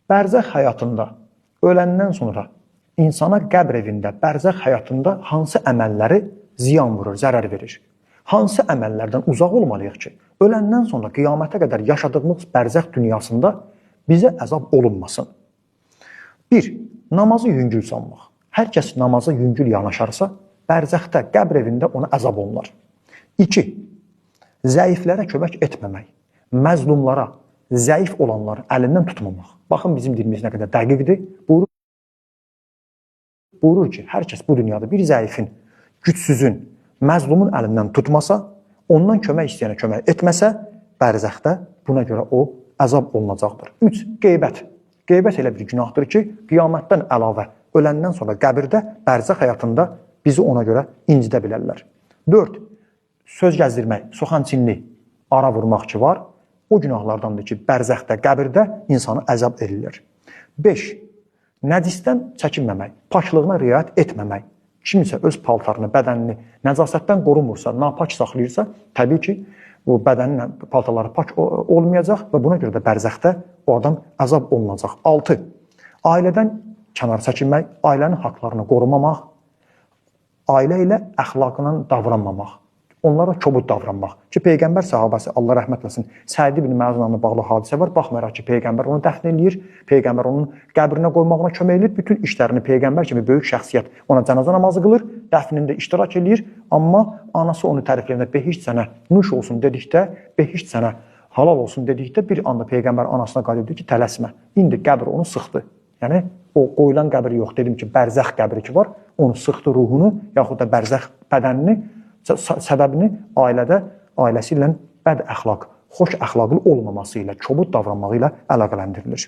Bərzəx həyatında öləndən sonra insana qəbr evində, bərzəx həyatında hansı əməlləri ziyan vurur, zərər verir? Hansı əməllərdən uzaq olmalıyıq ki, öləndən sonra qiyamətə qədər yaşadığımız bərzəx dünyasında bizə əzab olunmasın? 1. Namazı yüngül sanmaq. Hər kəs namaza yüngül yanaşarsa, bərzəxdə, qəbr evində ona əzab olunar. 2. Zəiflərə kömək etməmək, məzlumlara, zəif olanları əlindən tutmamaq. Baxın bizim dilimiz nə qədər dəqiqdir. Buyurur ki, hər kəs bu dünyada bir zəifin, gücsüzün, məzlumun əlindən tutmasa, ondan kömək istəyənə kömək etməsə, bərzəxdə buna görə o əzab olunacaqdır. 3. Qeybət. Qeybət elə bir günahdır ki, qiyamətdən əlavə öləndən sonra qəbirdə, bərzəx həyatında bizi ona görə incidə bilərlər. 4. Söz gəzdirmək, soxançinli, ara vurmaq ki var, o günahlardandır ki, bərzəxdə, qəbirdə insanı əzab edilir. 5. Nəcisdən çəkinməmək, paklığına riayət etməmək. Kimsə öz paltarını, bədənini nəcasətdən qorunmursa, napak saxlayırsa, təbii ki, bu bədənin paltarları pak olmayacaq və buna görə də bərzəxdə o adam əzab olunacaq. 6. Ailədən kənar çəkinmək, ailənin haqlarını qorumamaq, ailə ilə əxlaqla davranmamaq, onlara kobud davranmaq. Ki, Peyğəmbər sahabəsi, Allah rəhmət eləsin, Səid ibn Məzunanla bağlı hadisə var. Baxmayaraq ki, Peyğəmbər onu dəfn eləyir, Peyğəmbər onun qəbrinə qoymağına kömək eləyir, bütün işlərini Peyğəmbər kimi böyük şəxsiyyət ona cənazə namazı qılır, dəfnində iştirak eləyir, amma anası onu tərifləyəndə behiş sənə nuş olsun dedikdə, behiş sənə halal olsun dedikdə bir anda Peyğəmbər anasına qayıdır ki, tələsmə, indi qəbr onu sıxdı. Yəni, o qoyulan qəbir yox, dedim ki, bərzəx qəbri ki var, onu sıxdı ruhunu, yaxud da bərzəx bədənini, səbəbini ailədə, ailəsi ilə bəd əxlaq, xoş əxlaqlı olmaması ilə, kobud davranmağı ilə əlaqələndirilir.